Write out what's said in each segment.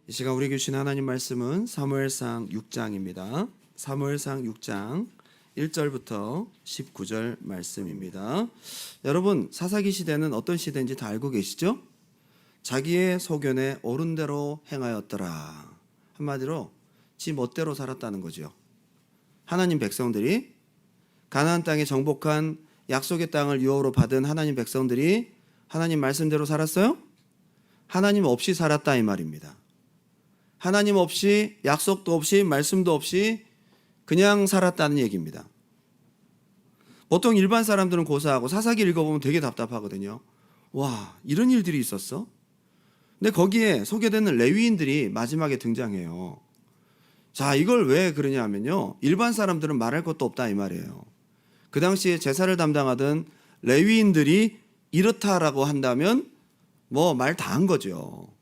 이 시간 우리에게 주신 하나님 말씀은 사무엘상 6장입니다. 사무엘상 6장 1절부터 19절 말씀입니다. 여러분, 사사기 시대는 어떤 시대인지 다 알고 계시죠? 자기의 소견에 옳은 대로 행하였더라. 한마디로 지 멋대로 살았다는 거죠. 하나님 백성들이 가나안 땅에 정복한 약속의 땅을 유업으로 받은 하나님 백성들이 하나님 말씀대로 살았어요? 하나님 없이 살았다 이 말입니다. 하나님 없이, 약속도 없이, 말씀도 없이 그냥 살았다는 얘기입니다. 보통 일반 사람들은 고사하고 사사기 읽어보면 되게 답답하거든요. 와, 이런 일들이 있었어? 근데 거기에 소개되는 레위인들이 마지막에 등장해요. 자, 이걸 왜 그러냐 하면요, 일반 사람들은 말할 것도 없다 이 말이에요. 그 당시에 제사를 담당하던 레위인들이 이렇다라고 한다면 뭐 말 다 한 거죠.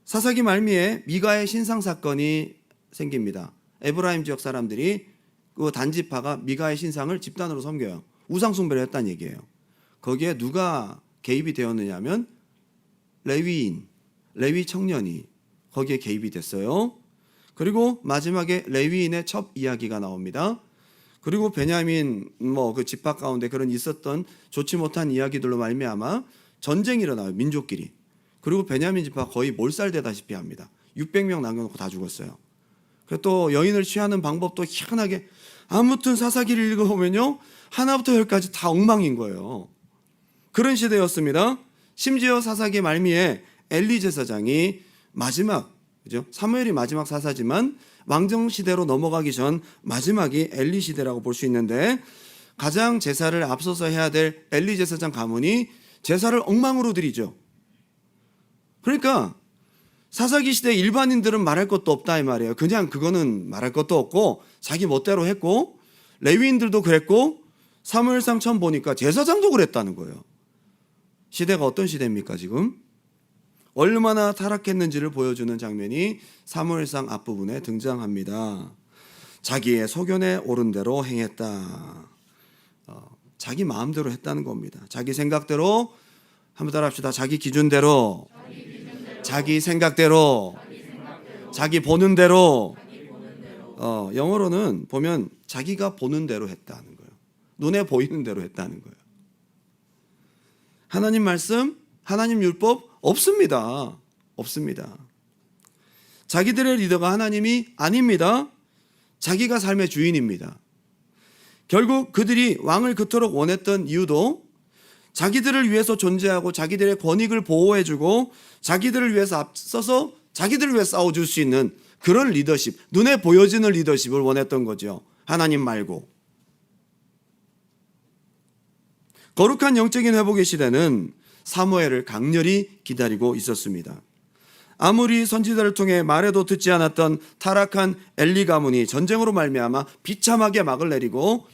사사기 말미에 미가의 신상 사건이 생깁니다. 에브라임 지역 사람들이 그 단지파가 미가의 신상을 집단으로 섬겨요. 우상 숭배를 했다는 얘기예요. 거기에 누가 개입이 되었느냐 하면 레위인, 레위 청년이 거기에 개입이 됐어요. 그리고 마지막에 레위인의 첩 이야기가 나옵니다. 그리고 베냐민 그 집합 가운데 그런 있었던 좋지 못한 이야기들로 말미암아 전쟁이 일어나요. 민족끼리. 그리고 베냐민 지파가 거의 몰살되다시피 합니다. 600명 남겨놓고 다 죽었어요. 그리고 또 여인을 취하는 방법도 희한하게, 아무튼 사사기를 읽어보면요, 하나부터 열까지 다 엉망인 거예요. 그런 시대였습니다. 심지어 사사기 말미에 엘리 제사장이 마지막, 그죠? 사무엘이 마지막 사사지만 왕정 시대로 넘어가기 전 마지막이 엘리 시대라고 볼 수 있는데, 가장 제사를 앞서서 해야 될 엘리 제사장 가문이 제사를 엉망으로 드리죠. 그러니까 사사기 시대 일반인들은 말할 것도 없다 이 말이에요. 그냥 그거는 말할 것도 없고 자기 멋대로 했고, 레위인들도 그랬고, 사무엘상 처음 보니까 제사장도 그랬다는 거예요. 시대가 어떤 시대입니까 지금? 얼마나 타락했는지를 보여주는 장면이 사무엘상 앞부분에 등장합니다. 자기의 소견에 옳은 대로 행했다. 자기 마음대로 했다는 겁니다. 자기 생각대로, 한번 따라합시다. 자기 기준대로, 자기 생각대로, 자기 보는 대로. 영어로는 보면 자기가 보는 대로 했다는 거예요. 눈에 보이는 대로 했다는 거예요. 하나님 말씀, 하나님 율법 없습니다. 없습니다. 자기들의 리더가 하나님이 아닙니다. 자기가 삶의 주인입니다. 결국 그들이 왕을 그토록 원했던 이유도 자기들을 위해서 존재하고 자기들의 권익을 보호해주고 자기들을 위해서 앞서서 자기들을 위해 싸워줄 수 있는 그런 리더십, 눈에 보여지는 리더십을 원했던 거죠. 하나님 말고. 거룩한 영적인 회복의 시대는 사무엘을 강렬히 기다리고 있었습니다. 아무리 선지자를 통해 말해도 듣지 않았던 타락한 엘리 가문이 전쟁으로 말미암아 비참하게 막을 내리고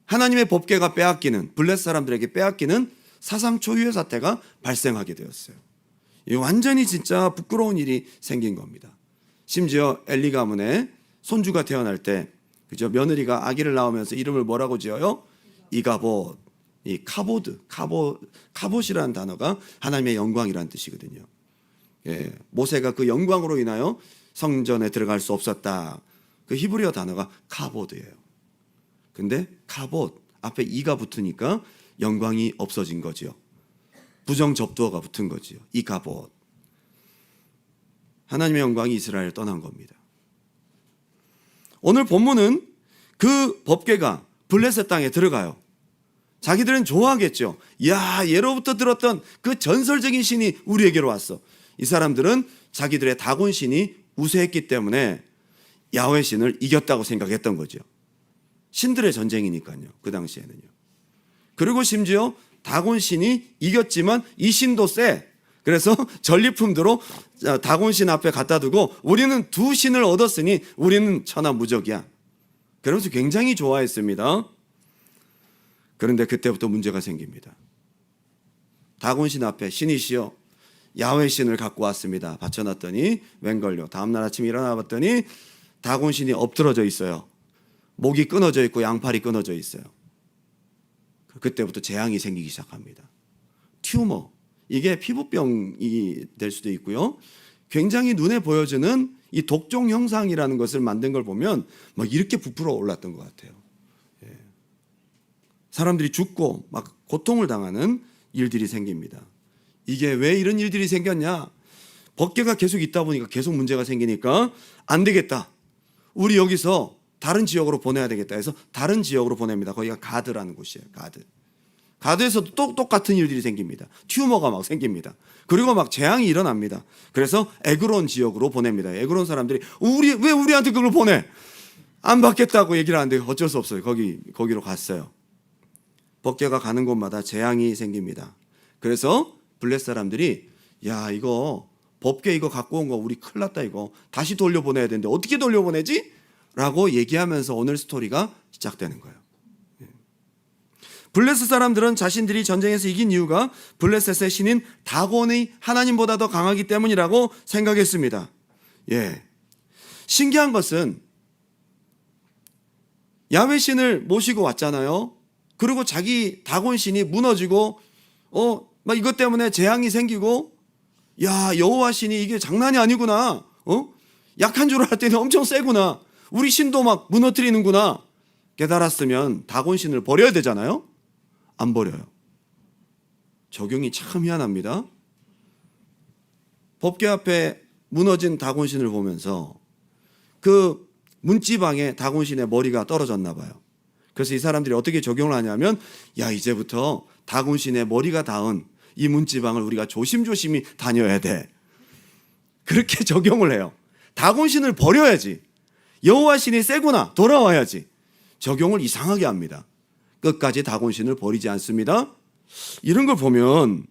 하나님의 법궤가 빼앗기는, 블레셋 사람들에게 빼앗기는 사상 초유의 사태가 발생하게 되었어요. 이 완전히 진짜 부끄러운 일이 생긴 겁니다. 심지어 엘리 가문에 손주가 태어날 때, 그죠? 며느리가 아기를 낳으면서 이름을 뭐라고 지어요? 이가봇. 이 카봇이라는 단어가 하나님의 영광이라는 뜻이거든요. 예, 모세가 그 영광으로 인하여 성전에 들어갈 수 없었다. 그 히브리어 단어가 카봇이에요. 근데 카봇 앞에 이가 붙으니까 영광이 없어진 거죠. 부정접두어가 붙은 거죠. 이가봇. 하나님의 영광이 이스라엘을 떠난 겁니다. 오늘 본문은 그 법궤가 블레셋 땅에 들어가요. 자기들은 좋아하겠죠. 야, 예로부터 들었던 그 전설적인 신이 우리에게로 왔어. 이 사람들은 자기들의 다곤 신이 우세했기 때문에 야훼 신을 이겼다고 생각했던 거죠. 신들의 전쟁이니까요. 그 당시에는요. 그리고 심지어 다곤 신이 이겼지만 이 신도 세. 그래서 전리품대로 다곤 신 앞에 갖다 두고 우리는 두 신을 얻었으니 우리는 천하무적이야. 그러면서 굉장히 좋아했습니다. 그런데 그때부터 문제가 생깁니다. 다곤 신 앞에 신이시여 야훼 신을 갖고 왔습니다. 바쳐놨더니 웬걸요. 다음날 아침에 일어나 봤더니 다곤 신이 엎드러져 있어요. 목이 끊어져 있고 양팔이 끊어져 있어요. 그때부터 재앙이 생기기 시작합니다. 튜머, 이게 피부병이 될 수도 있고요. 굉장히 눈에 보여지는 이 독종 형상이라는 것을 만든 걸 보면 막 이렇게 부풀어 올랐던 것 같아요. 예. 사람들이 죽고 막 고통을 당하는 일들이 생깁니다. 이게 왜 이런 일들이 생겼냐? 법궤가 계속 있다 보니까 계속 문제가 생기니까 안 되겠다. 우리 여기서 다른 지역으로 보내야 되겠다 해서 다른 지역으로 보냅니다. 거기가 가드라는 곳이에요. 가드. 가드에서도 또 똑같은 일들이 생깁니다. 튜머가 막 생깁니다. 그리고 막 재앙이 일어납니다. 그래서 에그론 지역으로 보냅니다. 에그론 사람들이 왜 우리한테 그걸 보내? 안 받겠다고 얘기를 하는데 어쩔 수 없어요. 거기로 갔어요. 법궤가 가는 곳마다 재앙이 생깁니다. 그래서 블레 사람들이 야 이거 법궤 이거 갖고 온 거 우리 큰일 났다 이거 다시 돌려보내야 되는데 어떻게 돌려보내지? 라고 얘기하면서 오늘 스토리가 시작되는 거예요. 블레셋 사람들은 자신들이 전쟁에서 이긴 이유가 블레셋의 신인 다곤이 하나님보다 더 강하기 때문이라고 생각했습니다. 예. 신기한 것은 야훼 신을 모시고 왔잖아요. 그리고 자기 다곤 신이 무너지고 막 이것 때문에 재앙이 생기고 야 여호와 신이 이게 장난이 아니구나. 약한 줄 알았더니 엄청 세구나. 우리 신도 막 무너뜨리는구나. 깨달았으면 다곤 신을 버려야 되잖아요. 안 버려요. 적용이 참 희한합니다. 법궤 앞에 무너진 다곤신을 보면서 그 문지방에 다곤신의 머리가 떨어졌나 봐요. 그래서 이 사람들이 어떻게 적용을 하냐면 야 이제부터 다곤신의 머리가 닿은 이 문지방을 우리가 조심조심히 다녀야 돼. 그렇게 적용을 해요. 다곤신을 버려야지. 여호와 신이 세구나 돌아와야지. 적용을 이상하게 합니다. 끝까지 다곤신을 버리지 않습니다. 이런 걸 보면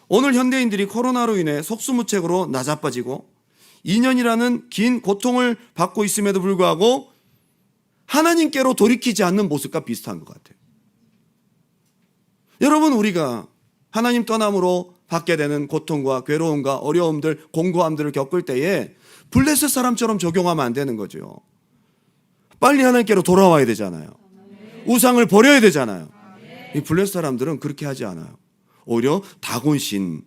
오늘 현대인들이 코로나로 인해 속수무책으로 나자빠지고 2년이라는 긴 고통을 받고 있음에도 불구하고 하나님께로 돌이키지 않는 모습과 비슷한 것 같아요. 여러분 우리가 하나님 떠남으로 받게 되는 고통과 괴로움과 어려움들, 공고함들을 겪을 때에 블레셋 사람처럼 적용하면 안 되는 거죠. 빨리 하나님께로 돌아와야 되잖아요. 우상을 버려야 되잖아요. 이 블레셋 사람들은 그렇게 하지 않아요. 오히려 다곤신,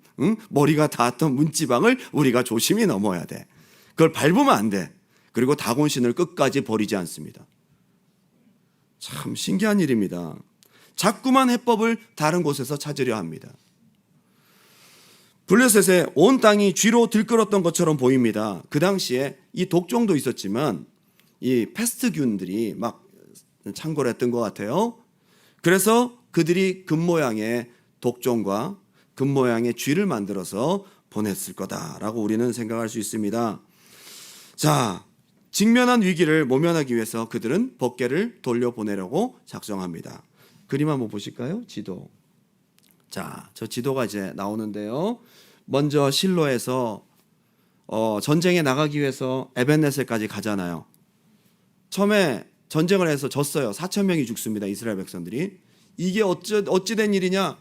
머리가 닿았던 문지방을 우리가 조심히 넘어야 돼. 그걸 밟으면 안 돼. 그리고 다곤신을 끝까지 버리지 않습니다. 참 신기한 일입니다. 자꾸만 해법을 다른 곳에서 찾으려 합니다. 블레셋의 온 땅이 쥐로 들끓었던 것처럼 보입니다. 그 당시에 이 독종도 있었지만 이 패스트균들이 막 창궐 했던 것 같아요. 그래서 그들이 금 모양의 독종과 금 모양의 쥐를 만들어서 보냈을 거다라고 우리는 생각할 수 있습니다. 자, 직면한 위기를 모면하기 위해서 그들은 법궤를 돌려보내려고 작정합니다. 그림 한번 보실까요? 지도. 자, 저 지도가 이제 나오는데요. 먼저 실로에서 전쟁에 나가기 위해서 에벤네셀까지 가잖아요. 처음에 전쟁을 해서 졌어요. 4,000명이 죽습니다. 이스라엘 백성들이. 이게 어찌된 일이냐?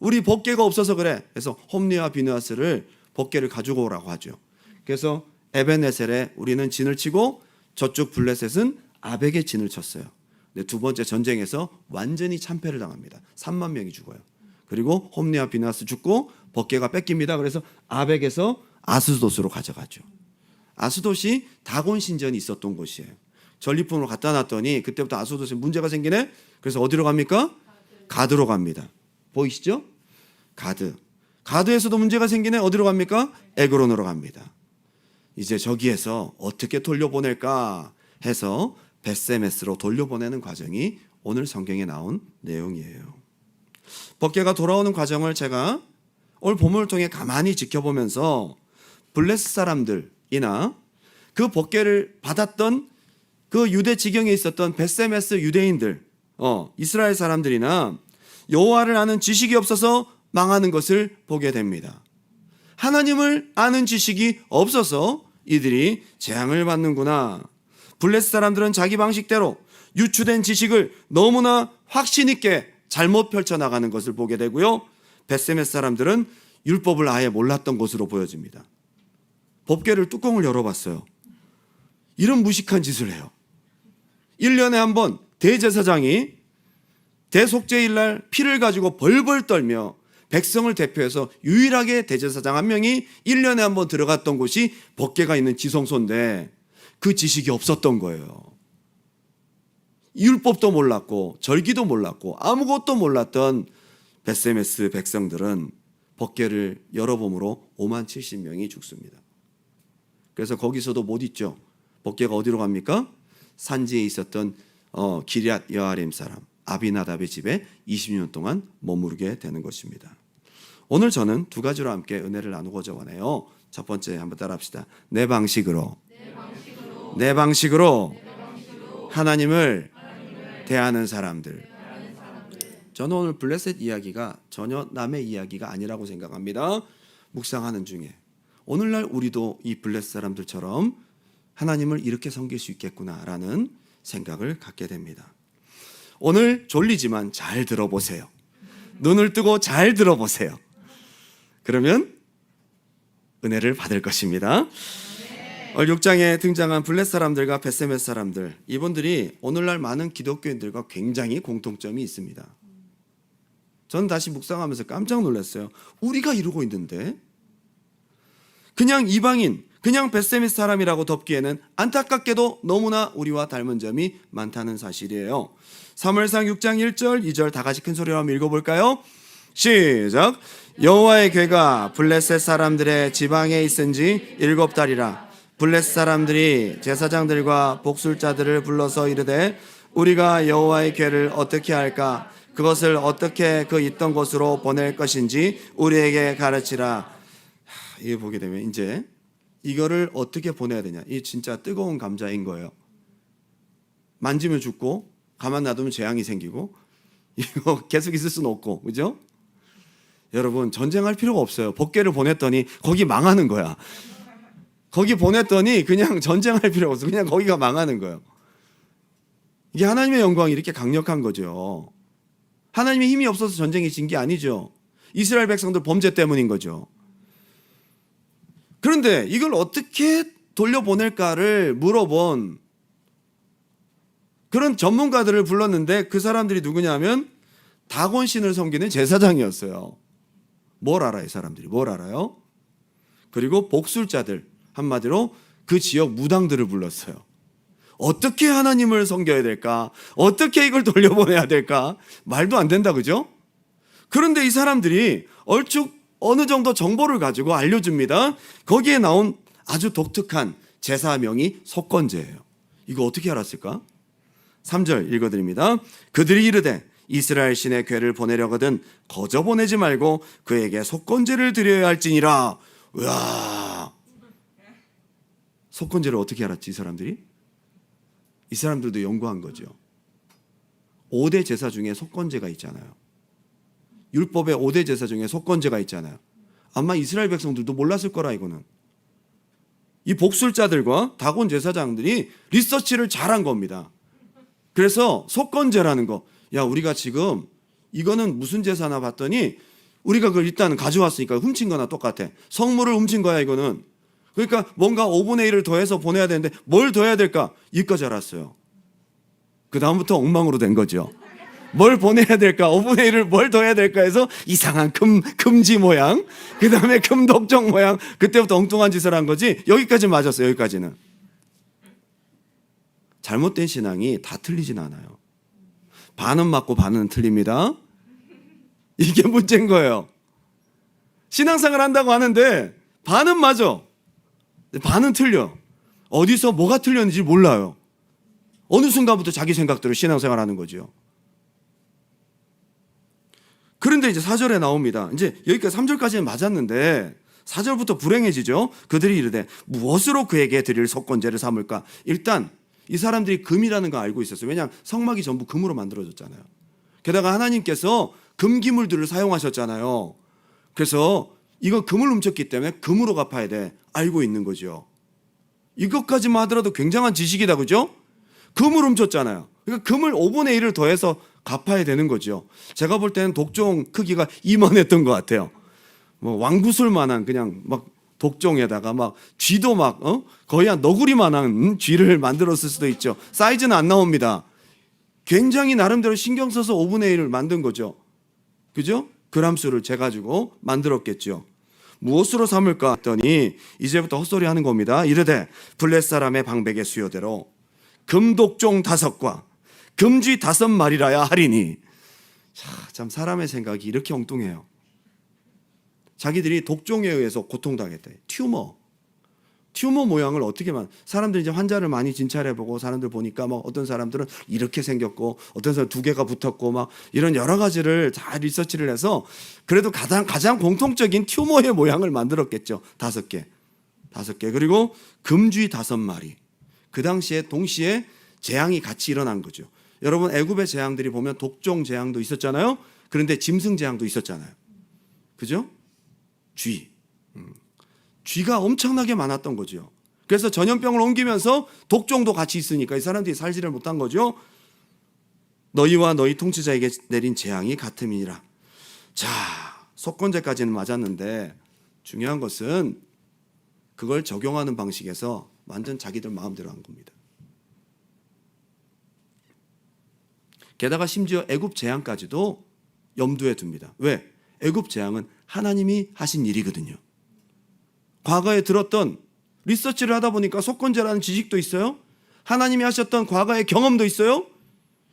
우리 법궤가 없어서 그래. 그래서 홈리와 비느하스를 법궤를 가지고 오라고 하죠. 그래서 에벤네셀에 우리는 진을 치고 저쪽 블레셋은 아벡에 진을 쳤어요. 근데 두 번째 전쟁에서 완전히 참패를 당합니다. 3만 명이 죽어요. 그리고 홈리와 비느하스 죽고 법궤가 뺏깁니다. 그래서 아벡에서 아스돗으로 가져가죠. 아스돗이 다곤 신전이 있었던 곳이에요. 전리품으로 갖다 놨더니 그때부터 아스돗에 문제가 생기네. 그래서 어디로 갑니까? 가드로 갑니다. 보이시죠? 가드. 가드에서도 문제가 생기네. 어디로 갑니까? 에그론으로 갑니다. 이제 저기에서 어떻게 돌려보낼까 해서 벳세메스로 돌려보내는 과정이 오늘 성경에 나온 내용이에요. 법궤가 돌아오는 과정을 제가 오늘 본문을 통해 가만히 지켜보면서 블레셋 사람들이나 그 법궤를 받았던 그 유대 지경에 있었던 벳세메스 유대인들, 이스라엘 사람들이나 여호와를 아는 지식이 없어서 망하는 것을 보게 됩니다. 하나님을 아는 지식이 없어서 이들이 재앙을 받는구나. 블레셋 사람들은 자기 방식대로 유추된 지식을 너무나 확신 있게 잘못 펼쳐나가는 것을 보게 되고요. 벳세메스 사람들은 율법을 아예 몰랐던 것으로 보여집니다. 법궤를 뚜껑을 열어봤어요. 이런 무식한 짓을 해요. 1년에 한 번 대제사장이 대속죄일 날 피를 가지고 벌벌 떨며 백성을 대표해서 유일하게 대제사장 한 명이 1년에 한 번 들어갔던 곳이 법궤가 있는 지성소인데 그 지식이 없었던 거예요. 율법도 몰랐고 절기도 몰랐고 아무것도 몰랐던 벳세메스 백성들은 법궤를 열어봄으로 5만 70명이 죽습니다. 그래서 거기서도 못 있죠. 법궤가 어디로 갑니까? 산지에 있었던 기럇 여아림 사람 아비나답의 집에 20년 동안 머무르게 되는 것입니다. 오늘 저는 두 가지로 함께 은혜를 나누고자 원해요. 첫 번째 한번 따라합시다. 내 방식으로 하나님을 대하는 사람들. 저는 오늘 블레셋 이야기가 전혀 남의 이야기가 아니라고 생각합니다. 묵상하는 중에 오늘날 우리도 이 블레셋 사람들처럼 하나님을 이렇게 섬길 수 있겠구나라는 생각을 갖게 됩니다. 오늘 졸리지만 잘 들어보세요. 눈을 뜨고 잘 들어보세요. 그러면 은혜를 받을 것입니다. 오늘 6장에 등장한 블레셋 사람들과 벳세메스 사람들, 이분들이 오늘날 많은 기독교인들과 굉장히 공통점이 있습니다. 전 다시 묵상하면서 깜짝 놀랐어요. 우리가 이러고 있는데 그냥 이방인, 그냥 벳세메스 사람이라고 덮기에는 안타깝게도 너무나 우리와 닮은 점이 많다는 사실이에요. 사무엘상 6장 1절 2절 다 같이 큰 소리로 한번 읽어볼까요? 시작. 여호와의 궤가 블레셋 사람들의 지방에 있은지 7달이라. 블레셋 사람들이 제사장들과 복술자들을 불러서 이르되 우리가 여호와의 궤를 어떻게 할까? 그것을 어떻게 그 있던 곳으로 보낼 것인지 우리에게 가르치라. 이거 보게 되면 이제 이거를 어떻게 보내야 되냐? 이 진짜 뜨거운 감자인 거예요. 만지면 죽고 가만 놔두면 재앙이 생기고 이거 계속 있을 수는 없고, 그죠? 여러분 전쟁할 필요가 없어요. 법궤를 보냈더니 거기 망하는 거야. 거기 보냈더니 그냥 전쟁할 필요가 없어. 그냥 거기가 망하는 거예요. 이게 하나님의 영광이 이렇게 강력한 거죠. 하나님의 힘이 없어서 전쟁이 진 게 아니죠. 이스라엘 백성들 범죄 때문인 거죠. 그런데 이걸 어떻게 돌려보낼까를 물어본 그런 전문가들을 불렀는데 그 사람들이 누구냐면 다곤 신을 섬기는 제사장이었어요. 뭘 알아요, 이 사람들이? 뭘 알아요? 그리고 복술자들, 한마디로 그 지역 무당들을 불렀어요. 어떻게 하나님을 섬겨야 될까? 어떻게 이걸 돌려보내야 될까? 말도 안 된다, 그죠? 그런데 이 사람들이 얼추 어느 정도 정보를 가지고 알려줍니다. 거기에 나온 아주 독특한 제사명이 속건제예요. 이거 어떻게 알았을까? 3절 읽어드립니다. 그들이 이르되 이스라엘 신의 궤를 보내려거든 거저 보내지 말고 그에게 속건제를 드려야 할지니라. 우와, 속건제를 어떻게 알았지 이 사람들이? 이 사람들도 연구한 거죠. 5대 제사 중에 속건제가 있잖아요. 율법의 5대 제사 중에 속건제가 있잖아요. 아마 이스라엘 백성들도 몰랐을 거라 이거는. 이 복술자들과 다곤 제사장들이 리서치를 잘한 겁니다. 그래서 속건제라는 거, 야 우리가 지금 이거는 무슨 제사나 봤더니 우리가 그걸 일단 가져왔으니까 훔친 거나 똑같아. 성물을 훔친 거야 이거는. 그러니까 뭔가 5분의 1을 더해서 보내야 되는데 뭘 더해야 될까? 여기까지 알았어요. 그 다음부터 엉망으로 된 거죠. 뭘 보내야 될까? 5분의 1을 뭘 더해야 될까 해서 이상한 금지 모양, 그 다음에 금독종 모양, 그때부터 엉뚱한 짓을 한 거지. 여기까지 맞았어요. 여기까지는. 잘못된 신앙이 다 틀리진 않아요. 반은 맞고 반은 틀립니다. 이게 문제인 거예요. 신앙생활 한다고 하는데 반은 맞아, 반은 틀려. 어디서 뭐가 틀렸는지 몰라요. 어느 순간부터 자기 생각대로 신앙생활 하는 거죠. 그런데 이제 4절에 나옵니다. 이제 여기까지 3절까지는 맞았는데 4절부터 불행해지죠. 그들이 이르되 무엇으로 그에게 드릴 속건제를 삼을까? 일단 이 사람들이 금이라는 거 알고 있었어요. 왜냐하면 성막이 전부 금으로 만들어졌잖아요. 게다가 하나님께서 금기물들을 사용하셨잖아요. 그래서 이거 금을 훔쳤기 때문에 금으로 갚아야 돼. 알고 있는 거죠. 이것까지만 하더라도 굉장한 지식이다, 그죠? 금을 훔쳤잖아요. 그러니까 금을 5분의 1을 더해서 갚아야 되는 거죠. 제가 볼 때는 독종 크기가 이만했던 것 같아요. 뭐 왕구슬만한 그냥 막 독종에다가 막 쥐도 막 거의 한 너구리만한 쥐를 만들었을 수도 있죠. 사이즈는 안 나옵니다. 굉장히 나름대로 신경 써서 5분의 1을 만든 거죠. 그죠? 그람수를 재가지고 만들었겠죠. 무엇으로 삼을까 했더니 이제부터 헛소리 하는 겁니다. 이르되 블렛 사람의 방백의 수요대로 금독종 5과 금쥐 5마리라야 하리니. 참 사람의 생각이 이렇게 엉뚱해요. 자기들이 독종에 의해서 고통당했대. 튜머 모양을 어떻게 사람들이 이제 환자를 많이 진찰해보고 사람들 보니까 뭐 어떤 사람들은 이렇게 생겼고 어떤 사람 2개가 붙었고 막 이런 여러 가지를 다 리서치를 해서 그래도 가장 공통적인 튜머의 모양을 만들었겠죠. 5개. 그리고 금쥐 5마리. 그 당시에 동시에 재앙이 같이 일어난 거죠. 여러분 애굽의 재앙들이 보면 독종 재앙도 있었잖아요. 그런데 짐승 재앙도 있었잖아요. 그죠? 쥐가 엄청나게 많았던 거죠. 그래서 전염병을 옮기면서 독종도 같이 있으니까 이 사람들이 살지를 못한 거죠. 너희와 너희 통치자에게 내린 재앙이 같음이니라. 자, 속건제까지는 맞았는데 중요한 것은 그걸 적용하는 방식에서 완전 자기들 마음대로 한 겁니다. 게다가 심지어 애굽 재앙까지도 염두에 둡니다. 왜? 애굽 재앙은 하나님이 하신 일이거든요. 과거에 들었던 리서치를 하다 보니까 속건제라는 지식도 있어요. 하나님이 하셨던 과거의 경험도 있어요.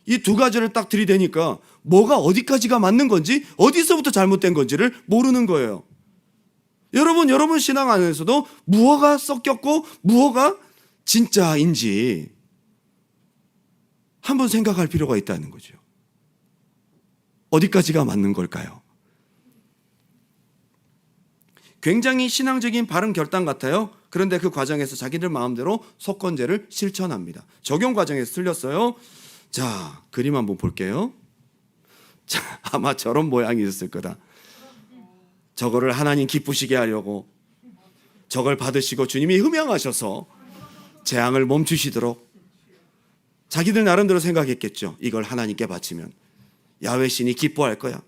이 2가지를 딱 들이대니까 뭐가 어디까지가 맞는 건지 어디서부터 잘못된 건지를 모르는 거예요. 여러분 신앙 안에서도 무엇가 섞였고 무엇가 진짜인지 한번 생각할 필요가 있다는 거죠. 어디까지가 맞는 걸까요? 굉장히 신앙적인 바른 결단 같아요. 그런데 그 과정에서 자기들 마음대로 속건제를 실천합니다. 적용 과정에서 틀렸어요. 자, 그림 한번 볼게요. 자, 아마 저런 모양이 있었을 거다. 저거를 하나님 기쁘시게 하려고 저걸 받으시고 주님이 흠양하셔서 재앙을 멈추시도록 자기들 나름대로 생각했겠죠. 이걸 하나님께 바치면 야훼 신이 기뻐할 거야.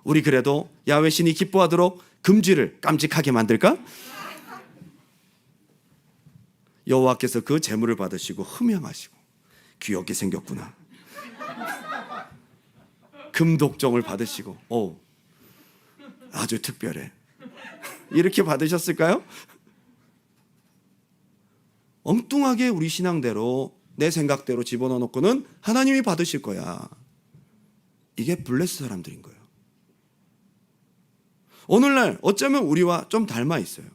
우리 그래도 야훼 신이 기뻐하도록 금쥐를 깜찍하게 만들까? 여호와께서 그 제물을 받으시고 흠양하시고 귀엽게 생겼구나. 금독종을 받으시고 아주 특별해. 이렇게 받으셨을까요? 엉뚱하게 우리 신앙대로 내 생각대로 집어넣어 놓고는 하나님이 받으실 거야. 이게 블레스 사람들인 거예요. 오늘날 어쩌면 우리와 좀 닮아 있어요.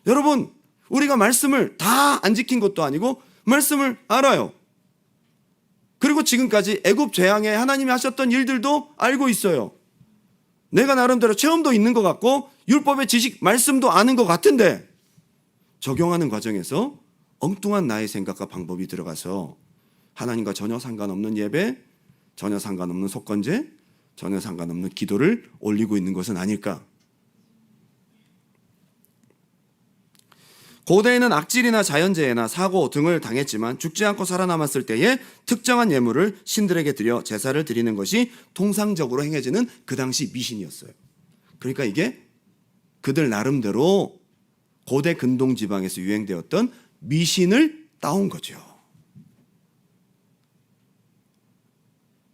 여러분, 우리가 말씀을 다 안 지킨 것도 아니고 말씀을 알아요. 그리고 지금까지 애굽 재앙에 하나님이 하셨던 일들도 알고 있어요. 내가 나름대로 체험도 있는 것 같고 율법의 지식, 말씀도 아는 것 같은데 적용하는 과정에서 엉뚱한 나의 생각과 방법이 들어가서 하나님과 전혀 상관없는 예배, 전혀 상관없는 속건제, 전혀 상관없는 기도를 올리고 있는 것은 아닐까? 고대에는 악질이나 자연재해나 사고 등을 당했지만 죽지 않고 살아남았을 때에 특정한 예물을 신들에게 드려 제사를 드리는 것이 통상적으로 행해지는 그 당시 미신이었어요. 그러니까 이게 그들 나름대로 고대 근동 지방에서 유행되었던 미신을 따온 거죠.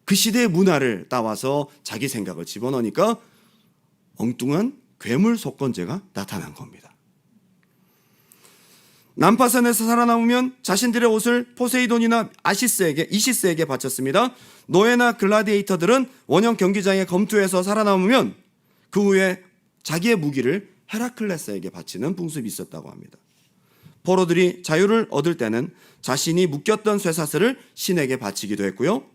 그 시대의 문화를 따와서 자기 생각을 집어넣으니까 엉뚱한 괴물 속건제가 나타난 겁니다. 난파선에서 살아남으면 자신들의 옷을 포세이돈이나 이시스에게 바쳤습니다. 노예나 글라디에이터들은 원형 경기장에 검투해서 살아남으면 그 후에 자기의 무기를 헤라클레스에게 바치는 풍습이 있었다고 합니다. 포로들이 자유를 얻을 때는 자신이 묶였던 쇠사슬을 신에게 바치기도 했고요.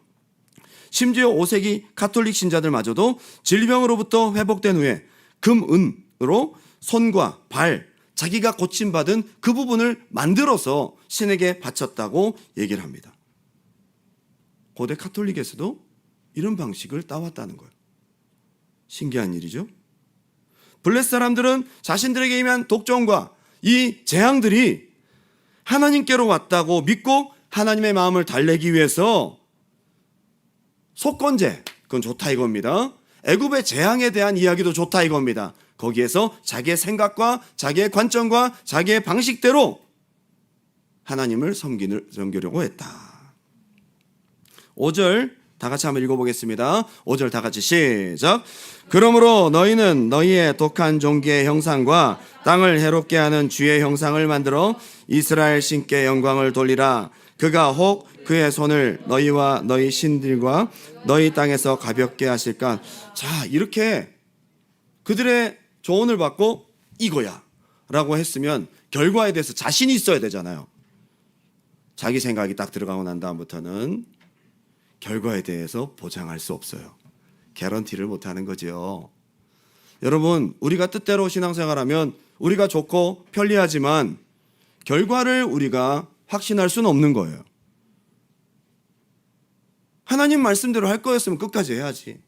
심지어 5세기 가톨릭 신자들마저도 질병으로부터 회복된 후에 금은으로 손과 발, 자기가 고침받은 그 부분을 만들어서 신에게 바쳤다고 얘기를 합니다. 고대 가톨릭에서도 이런 방식을 따왔다는 거예요. 신기한 일이죠. 블레스 사람들은 자신들에게 임한 독종과 이 재앙들이 하나님께로 왔다고 믿고 하나님의 마음을 달래기 위해서 속건제, 그건 좋다 이겁니다. 애굽의 재앙에 대한 이야기도 좋다 이겁니다. 거기에서 자기의 생각과 자기의 관점과 자기의 방식대로 하나님을 섬기려고 했다. 5절 다 같이 한번 읽어보겠습니다. 5절 다 같이 시작. 그러므로 너희는 너희의 독한 종기의 형상과 땅을 해롭게 하는 쥐의 형상을 만들어 이스라엘 신께 영광을 돌리라. 그가 혹 그의 손을 너희와 너희 신들과 너희 땅에서 가볍게 하실까. 자, 이렇게 그들의 조언을 받고 이거야 라고 했으면 결과에 대해서 자신이 있어야 되잖아요. 자기 생각이 딱 들어가고 난 다음부터는 결과에 대해서 보장할 수 없어요. 개런티를 못하는 거죠. 여러분, 우리가 뜻대로 신앙생활하면 우리가 좋고 편리하지만 결과를 우리가 확신할 수는 없는 거예요. 하나님 말씀대로 할 거였으면 끝까지 해야지.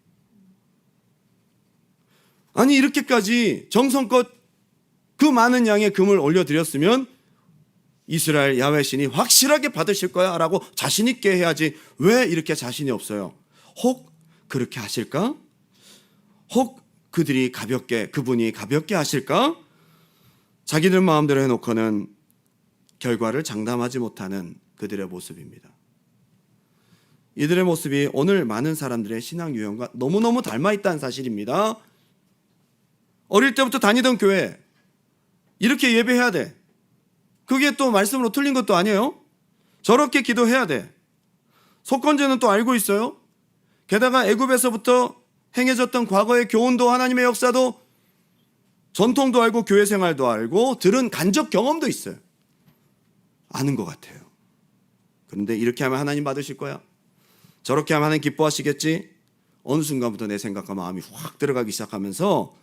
아니, 이렇게까지 정성껏 그 많은 양의 금을 올려드렸으면 이스라엘 야훼 신이 확실하게 받으실 거야 라고 자신 있게 해야지. 왜 이렇게 자신이 없어요? 혹 그렇게 하실까? 혹 그분이 가볍게 하실까? 자기들 마음대로 해놓고는 결과를 장담하지 못하는 그들의 모습입니다. 이들의 모습이 오늘 많은 사람들의 신앙 유형과 너무너무 닮아 있다는 사실입니다. 어릴 때부터 다니던 교회 이렇게 예배해야 돼. 그게 또 말씀으로 틀린 것도 아니에요. 저렇게 기도해야 돼. 속건제는 또 알고 있어요. 게다가 애굽에서부터 행해졌던 과거의 교훈도 하나님의 역사도 전통도 알고 교회 생활도 알고 들은 간접 경험도 있어요. 아는 것 같아요. 그런데 이렇게 하면 하나님 받으실 거야. 저렇게 하면 하나님 기뻐하시겠지. 어느 순간부터 내 생각과 마음이 확 들어가기 시작하면서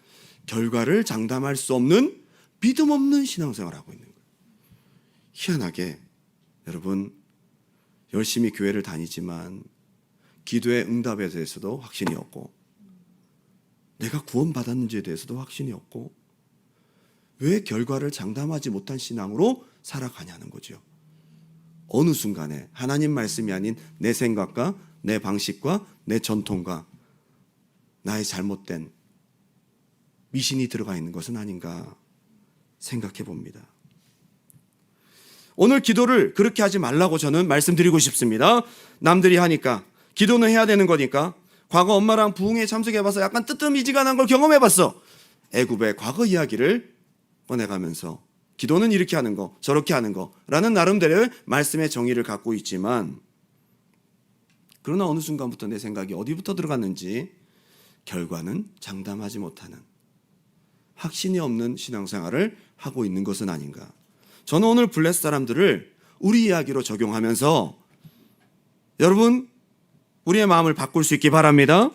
결과를 장담할 수 없는 믿음 없는 신앙생활을 하고 있는 거예요. 희한하게 여러분, 열심히 교회를 다니지만 기도의 응답에 대해서도 확신이 없고 내가 구원받았는지에 대해서도 확신이 없고 왜 결과를 장담하지 못한 신앙으로 살아가냐는 거죠. 어느 순간에 하나님 말씀이 아닌 내 생각과 내 방식과 내 전통과 나의 잘못된 미신이 들어가 있는 것은 아닌가 생각해 봅니다. 오늘 기도를 그렇게 하지 말라고 저는 말씀드리고 싶습니다. 남들이 하니까 기도는 해야 되는 거니까. 과거 엄마랑 부흥회에 참석해봐서 약간 뜨뜻미지근한 걸 경험해봤어. 애굽의 과거 이야기를 꺼내가면서 기도는 이렇게 하는 거 저렇게 하는 거라는 나름대로의 말씀의 정의를 갖고 있지만, 그러나 어느 순간부터 내 생각이 어디부터 들어갔는지 결과는 장담하지 못하는, 확신이 없는 신앙생활을 하고 있는 것은 아닌가. 저는 오늘 블레스 사람들을 우리 이야기로 적용하면서 여러분 우리의 마음을 바꿀 수 있기 바랍니다.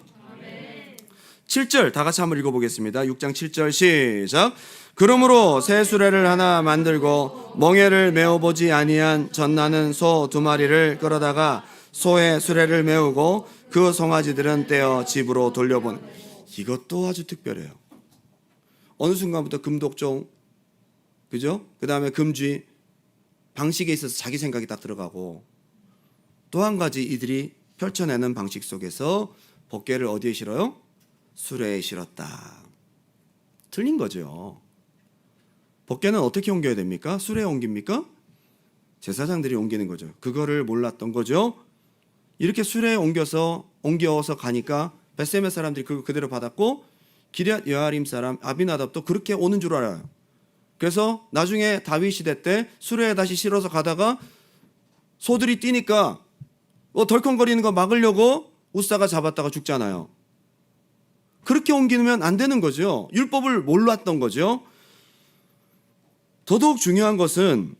7절 다 같이 한번 읽어보겠습니다. 6장 7절 시작. 그러므로 새 수레를 하나 만들고 멍에를 메어보지 아니한 젖나는 소 2마리를 끌어다가 소의 수레를 메우고 그 송아지들은 떼어 집으로 돌려본. 이것도 아주 특별해요. 어느 순간부터 금독종, 그죠? 그 다음에 금쥐, 방식에 있어서 자기 생각이 딱 들어가고, 또 한 가지 이들이 펼쳐내는 방식 속에서 법궤를 어디에 실어요? 수레에 실었다. 틀린 거죠. 법궤는 어떻게 옮겨야 됩니까? 수레에 옮깁니까? 제사장들이 옮기는 거죠. 그거를 몰랐던 거죠. 이렇게 수레에 옮겨서 가니까 벳세메 사람들이 그거 그대로 받았고, 기럇 여아림 사람 아비나답도 그렇게 오는 줄 알아요. 그래서 나중에 다윗 시대 때 수레에 다시 실어서 가다가 소들이 뛰니까 덜컹거리는 거 막으려고 우사가 잡았다가 죽잖아요. 그렇게 옮기면 안 되는 거죠. 율법을 몰랐던 거죠. 더더욱 중요한 것은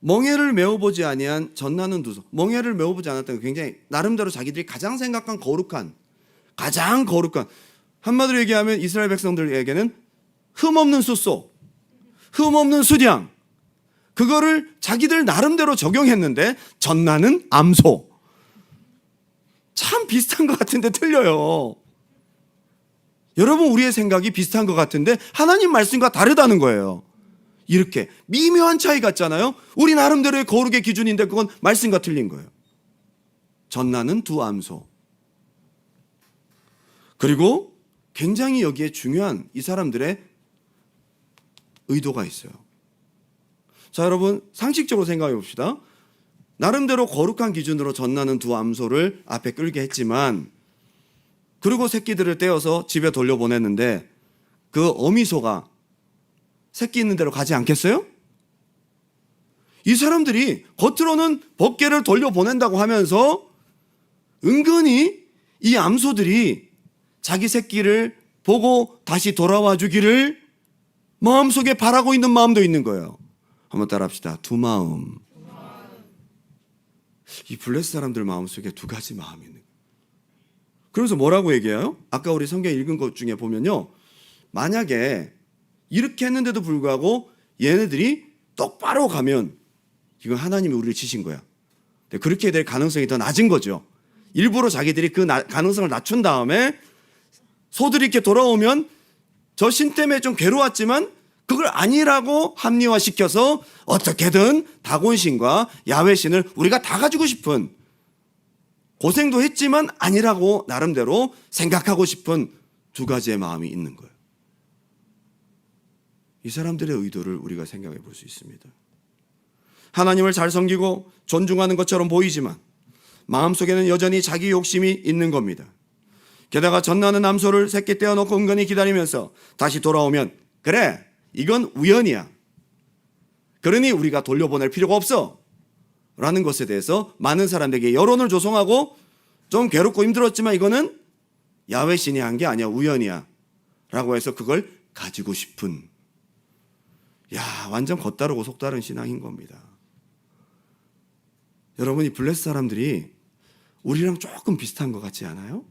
멍에를 메어보지 아니한 젖나는 두 소. 멍에를 메어보지 않았던 게 굉장히 나름대로 자기들이 가장 생각한 가장 거룩한, 한마디로 얘기하면 이스라엘 백성들에게는 흠없는 숫소, 흠없는 수량, 그거를 자기들 나름대로 적용했는데 젖나는 암소. 참 비슷한 것 같은데 틀려요. 여러분, 우리의 생각이 비슷한 것 같은데 하나님 말씀과 다르다는 거예요. 이렇게 미묘한 차이 같잖아요. 우리 나름대로의 거룩의 기준인데 그건 말씀과 틀린 거예요. 젖나는 두 암소. 그리고 굉장히 여기에 중요한 이 사람들의 의도가 있어요. 자, 여러분 상식적으로 생각해 봅시다. 나름대로 거룩한 기준으로 젖나는 두 암소를 앞에 끌게 했지만, 그리고 새끼들을 떼어서 집에 돌려보냈는데 그 어미소가 새끼 있는 대로 가지 않겠어요? 이 사람들이 겉으로는 법궤를 돌려보낸다고 하면서 은근히 이 암소들이 자기 새끼를 보고 다시 돌아와 주기를 마음속에 바라고 있는 마음도 있는 거예요. 한번 따라합시다. 두 마음. 이 블레스 사람들 마음속에 두 가지 마음이 있는 거예요. 그래서 뭐라고 얘기해요? 아까 우리 성경 읽은 것 중에 보면요, 만약에 이렇게 했는데도 불구하고 얘네들이 똑바로 가면 이건 하나님이 우리를 치신 거야. 그렇게 될 가능성이 더 낮은 거죠. 일부러 자기들이 그 가능성을 낮춘 다음에 소들이 이렇게 돌아오면 저 신 때문에 좀 괴로웠지만 그걸 아니라고 합리화시켜서 어떻게든 다곤신과 야훼신을 우리가 다 가지고 싶은, 고생도 했지만 아니라고 나름대로 생각하고 싶은 두 가지의 마음이 있는 거예요. 이 사람들의 의도를 우리가 생각해 볼 수 있습니다. 하나님을 잘 섬기고 존중하는 것처럼 보이지만 마음속에는 여전히 자기 욕심이 있는 겁니다. 게다가 젖나는 암소를 새끼 떼어놓고 은근히 기다리면서 다시 돌아오면 그래, 이건 우연이야, 그러니 우리가 돌려보낼 필요가 없어 라는 것에 대해서 많은 사람들에게 여론을 조성하고, 좀 괴롭고 힘들었지만 이거는 야훼신이 한 게 아니야, 우연이야 라고 해서 그걸 가지고 싶은, 완전 겉다르고 속다른 신앙인 겁니다. 여러분, 이 블레스 사람들이 우리랑 조금 비슷한 것 같지 않아요?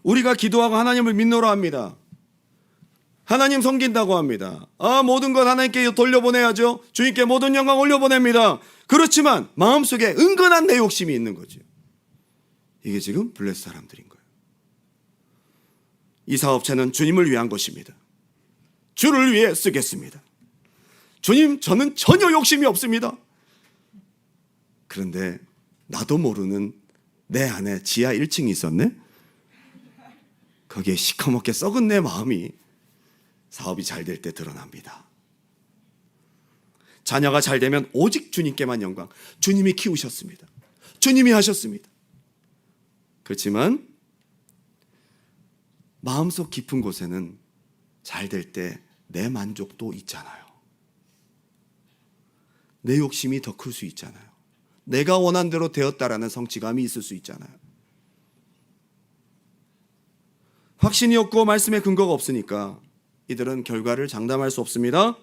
우리가 기도하고 하나님을 믿노라 합니다. 하나님 섬긴다고 합니다. 모든 것 하나님께 돌려보내야죠. 주님께 모든 영광 올려보냅니다. 그렇지만 마음속에 은근한 내 욕심이 있는 거죠. 이게 지금 블레스 사람들인 거예요. 이 사업체는 주님을 위한 것입니다. 주를 위해 쓰겠습니다. 주님, 저는 전혀 욕심이 없습니다. 그런데 나도 모르는 내 안에 지하 1층이 있었네? 거기에 시커멓게 썩은 내 마음이 사업이 잘 될 때 드러납니다. 자녀가 잘 되면 오직 주님께만 영광. 주님이 키우셨습니다. 주님이 하셨습니다. 그렇지만 마음속 깊은 곳에는 잘 될 때 내 만족도 있잖아요. 내 욕심이 더 클 수 있잖아요. 내가 원한 대로 되었다라는 성취감이 있을 수 있잖아요. 확신이 없고 말씀에 근거가 없으니까 이들은 결과를 장담할 수 없습니다.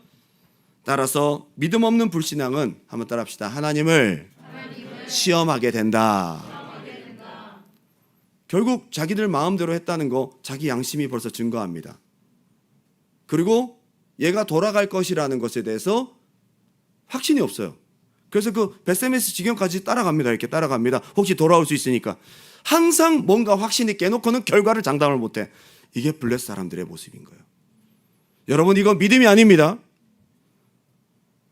따라서 믿음 없는 불신앙은, 한번 따라합시다. 하나님을 시험하게 된다. 결국 자기들 마음대로 했다는 거 자기 양심이 벌써 증거합니다. 그리고 얘가 돌아갈 것이라는 것에 대해서 확신이 없어요. 그래서 그 베세메스 지경까지 따라갑니다. 이렇게 따라갑니다. 혹시 돌아올 수 있으니까. 항상 뭔가 확신이 깨놓고는 결과를 장담을 못해. 이게 블레스 사람들의 모습인 거예요. 여러분, 이건 믿음이 아닙니다.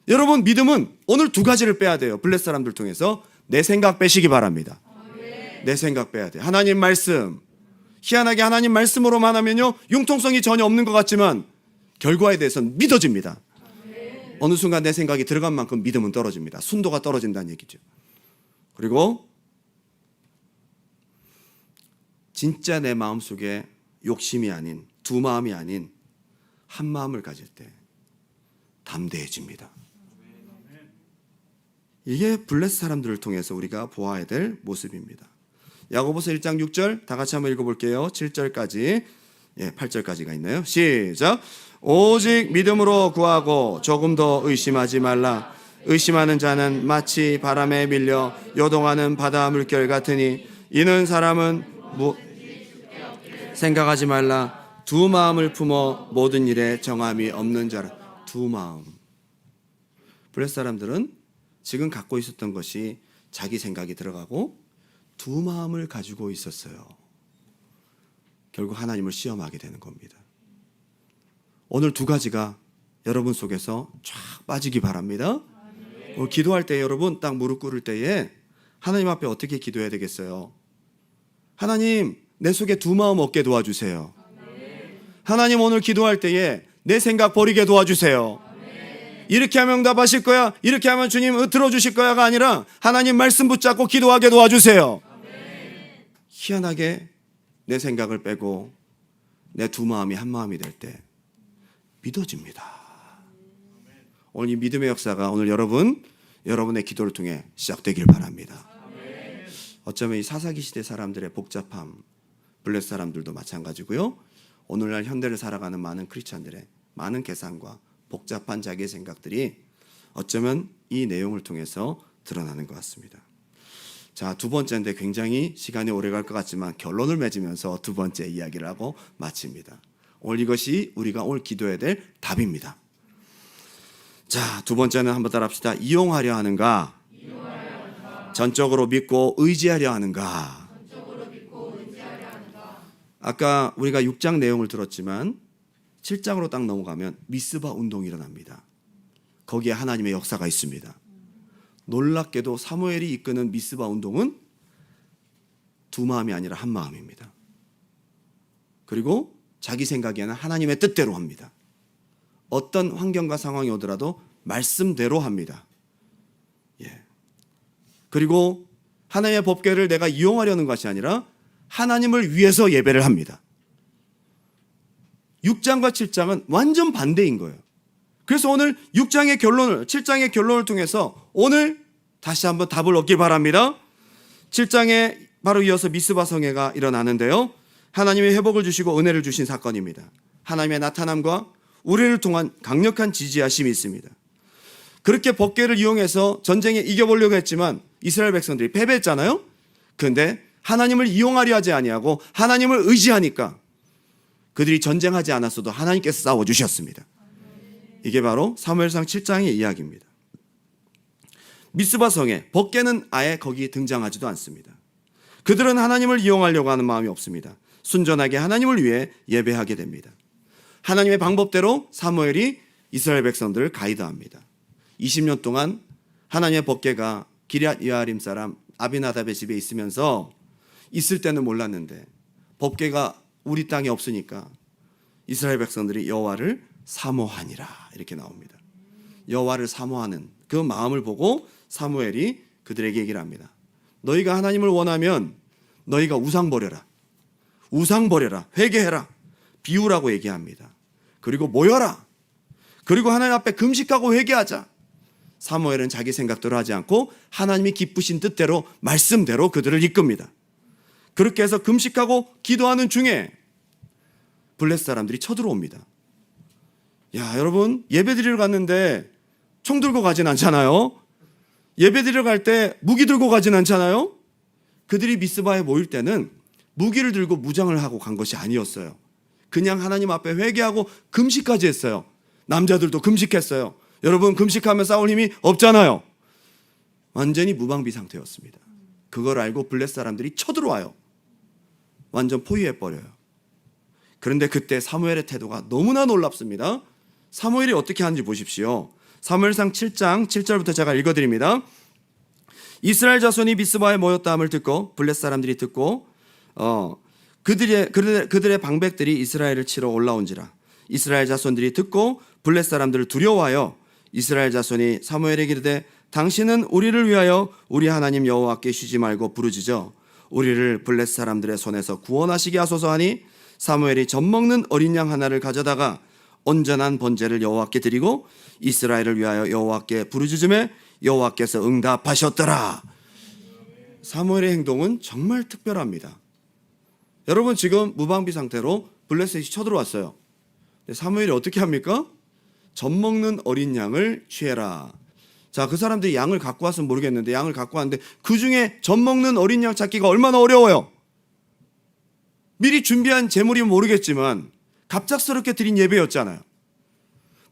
여러분, 믿음은 오늘 두 가지를 빼야 돼요. 블레스 사람들 통해서 내 생각 빼시기 바랍니다. 내 생각 빼야 돼요. 하나님 말씀, 희한하게 하나님 말씀으로만 하면요, 융통성이 전혀 없는 것 같지만 결과에 대해서는 믿어집니다. 어느 순간 내 생각이 들어간 만큼 믿음은 떨어집니다. 순도가 떨어진다는 얘기죠. 그리고 진짜 내 마음속에 욕심이 아닌, 두 마음이 아닌 한 마음을 가질 때 담대해집니다. 이게 블레스 사람들을 통해서 우리가 보아야 될 모습입니다. 야고보서 1장 6절 다 같이 한번 읽어볼게요. 7절까지, 8절까지가 있나요? 시작. 오직 믿음으로 구하고 조금 더 의심하지 말라. 의심하는 자는 마치 바람에 밀려 요동하는 바다 물결 같으니 이는 사람은 생각하지 말라. 두 마음을 품어 모든 일에 정함이 없는 자라. 두 마음. 블레스 사람들은 지금 갖고 있었던 것이 자기 생각이 들어가고 두 마음을 가지고 있었어요. 결국 하나님을 시험하게 되는 겁니다. 오늘 두 가지가 여러분 속에서 쫙 빠지기 바랍니다. 기도할 때 여러분 딱 무릎 꿇을 때에 하나님 앞에 어떻게 기도해야 되겠어요? 하나님, 내 속에 두 마음 없게 도와주세요. 하나님, 오늘 기도할 때에 내 생각 버리게 도와주세요. 이렇게 하면 응답하실 거야, 이렇게 하면 주님 들어주실 거야가 아니라 하나님 말씀 붙잡고 기도하게 도와주세요. 희한하게 내 생각을 빼고 내 두 마음이 한 마음이 될 때 믿어집니다. 오늘 이 믿음의 역사가 오늘 여러분의 기도를 통해 시작되길 바랍니다. 어쩌면 이 사사기 시대 사람들의 복잡함, 블레셋 사람들도 마찬가지고요. 오늘날 현대를 살아가는 많은 크리스찬들의 많은 계산과 복잡한 자기의 생각들이 어쩌면 이 내용을 통해서 드러나는 것 같습니다. 자, 두 번째인데 굉장히 시간이 오래 갈 것 같지만 결론을 맺으면서 두 번째 이야기를 하고 마칩니다. 오늘 이것이 우리가 오늘 기도해야 될 답입니다. 자, 두 번째는 한번 따라합시다. 이용하려 하는가? 전적으로 믿고 의지하려 하는가? 아까 우리가 6장 내용을 들었지만 7장으로 딱 넘어가면 미스바 운동이 일어납니다. 거기에 하나님의 역사가 있습니다. 놀랍게도 사무엘이 이끄는 미스바 운동은 두 마음이 아니라 한 마음입니다. 그리고 자기 생각에는 하나님의 뜻대로 합니다. 어떤 환경과 상황이 오더라도 말씀대로 합니다. 그리고 하나님의 법궤를 내가 이용하려는 것이 아니라 하나님을 위해서 예배를 합니다. 6장과 7장은 완전 반대인 거예요. 그래서 오늘 7장의 결론을 통해서 오늘 다시 한번 답을 얻길 바랍니다. 7장에 바로 이어서 미스바 성회가 일어나는데요. 하나님의 회복을 주시고 은혜를 주신 사건입니다. 하나님의 나타남과 우리를 통한 강력한 지지하심이 있습니다. 그렇게 법궤를 이용해서 전쟁에 이겨보려고 했지만 이스라엘 백성들이 패배했잖아요. 그런데 하나님을 이용하려 하지 아니하고 하나님을 의지하니까 그들이 전쟁하지 않았어도 하나님께서 싸워주셨습니다. 이게 바로 사무엘상 7장의 이야기입니다. 미스바 성에 법궤는 아예 거기 등장하지도 않습니다. 그들은 하나님을 이용하려고 하는 마음이 없습니다. 순전하게 하나님을 위해 예배하게 됩니다. 하나님의 방법대로 사무엘이 이스라엘 백성들을 가이드합니다. 20년 동안 하나님의 법궤가 기럇 여아림 사람 아비나답의 집에 있을 때는 몰랐는데 법궤가 우리 땅에 없으니까 이스라엘 백성들이 여호와를 사모하니라 이렇게 나옵니다. 여호와를 사모하는 그 마음을 보고 사무엘이 그들에게 얘기를 합니다. 너희가 하나님을 원하면 너희가 우상 버려라. 회개해라. 비우라고 얘기합니다. 그리고 모여라. 그리고 하나님 앞에 금식하고 회개하자. 사무엘은 자기 생각대로 하지 않고 하나님이 기쁘신 뜻대로 말씀대로 그들을 이끕니다. 그렇게 해서 금식하고 기도하는 중에 블레셋 사람들이 쳐들어옵니다. 야, 여러분, 예배 드리러 갔는데 총 들고 가진 않잖아요. 예배 드리러 갈 때 무기 들고 가진 않잖아요. 그들이 미스바에 모일 때는 무기를 들고 무장을 하고 간 것이 아니었어요. 그냥 하나님 앞에 회개하고 금식까지 했어요. 남자들도 금식했어요. 여러분, 금식하면 싸울 힘이 없잖아요. 완전히 무방비 상태였습니다. 그걸 알고 블레셋 사람들이 쳐들어와요. 완전 포위해버려요. 그런데 그때 사무엘의 태도가 너무나 놀랍습니다. 사무엘이 어떻게 하는지 보십시오. 사무엘상 7장 7절부터 제가 읽어드립니다. 이스라엘 자손이 미스바에 모였다함을 듣고 블레셋 사람들이 듣고 그들의 방백들이 이스라엘을 치러 올라온지라. 이스라엘 자손들이 듣고 블레셋 사람들을 두려워하여 이스라엘 자손이 사무엘에게 이르되 당신은 우리를 위하여 우리 하나님 여호와께 쉬지 말고 부르짖어 우리를 블레셋 사람들의 손에서 구원하시게 하소서 하니 사무엘이 젖먹는 어린 양 하나를 가져다가 온전한 번제를 여호와께 드리고 이스라엘을 위하여 여호와께 부르짖음에 여호와께서 응답하셨더라. 사무엘의 행동은 정말 특별합니다. 여러분, 지금 무방비 상태로 블레셋이 쳐들어왔어요. 사무엘이 어떻게 합니까? 젖먹는 어린 양을 취해라. 자, 그 사람들이 양을 갖고 왔으면 모르겠는데 양을 갖고 왔는데 그중에 젖먹는 어린 양 찾기가 얼마나 어려워요. 미리 준비한 제물이면 모르겠지만 갑작스럽게 드린 예배였잖아요.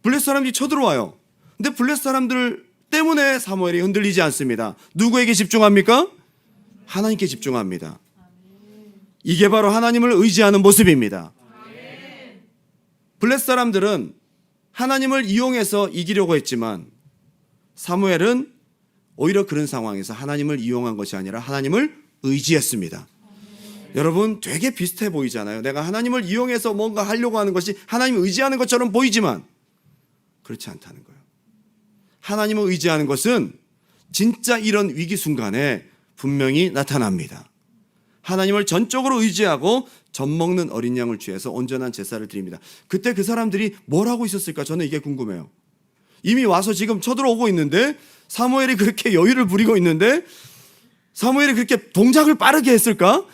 블레셋 사람들이 쳐들어와요. 근데 블레셋 사람들 때문에 사무엘이 흔들리지 않습니다. 누구에게 집중합니까? 하나님께 집중합니다. 이게 바로 하나님을 의지하는 모습입니다. 블레셋 사람들은 하나님을 이용해서 이기려고 했지만 사무엘은 오히려 그런 상황에서 하나님을 이용한 것이 아니라 하나님을 의지했습니다. 여러분, 되게 비슷해 보이잖아요. 내가 하나님을 이용해서 뭔가 하려고 하는 것이 하나님을 의지하는 것처럼 보이지만 그렇지 않다는 거예요. 하나님을 의지하는 것은 진짜 이런 위기 순간에 분명히 나타납니다. 하나님을 전적으로 의지하고 젖먹는 어린 양을 취해서 온전한 제사를 드립니다. 그때 그 사람들이 뭘 하고 있었을까? 저는 이게 궁금해요. 이미 와서 지금 쳐들어오고 있는데 사무엘이 그렇게 여유를 부리고 있는데 사무엘이 그렇게 동작을 빠르게 했을까?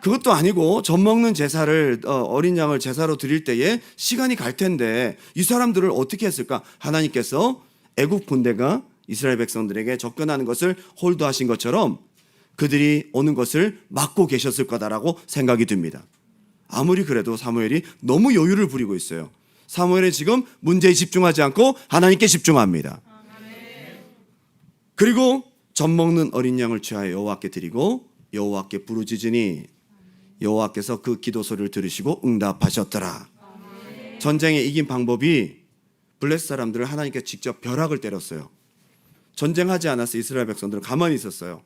그것도 아니고 젖먹는 제사를 어린 양을 제사로 드릴 때에 시간이 갈 텐데 이 사람들을 어떻게 했을까? 하나님께서 애국 군대가 이스라엘 백성들에게 접근하는 것을 홀도하신 것처럼 그들이 오는 것을 막고 계셨을 거다라고 생각이 듭니다. 아무리 그래도 사무엘이 너무 여유를 부리고 있어요. 사무엘은 지금 문제에 집중하지 않고 하나님께 집중합니다. 그리고 젖먹는 어린 양을 취하여 여호와께 드리고 여호와께 부르짖으니 여호와께서 그 기도 소리를 들으시고 응답하셨더라. 전쟁에 이긴 방법이 블레셋 사람들을 하나님께 직접 벼락을 때렸어요. 전쟁하지 않았어. 이스라엘 백성들은 가만히 있었어요.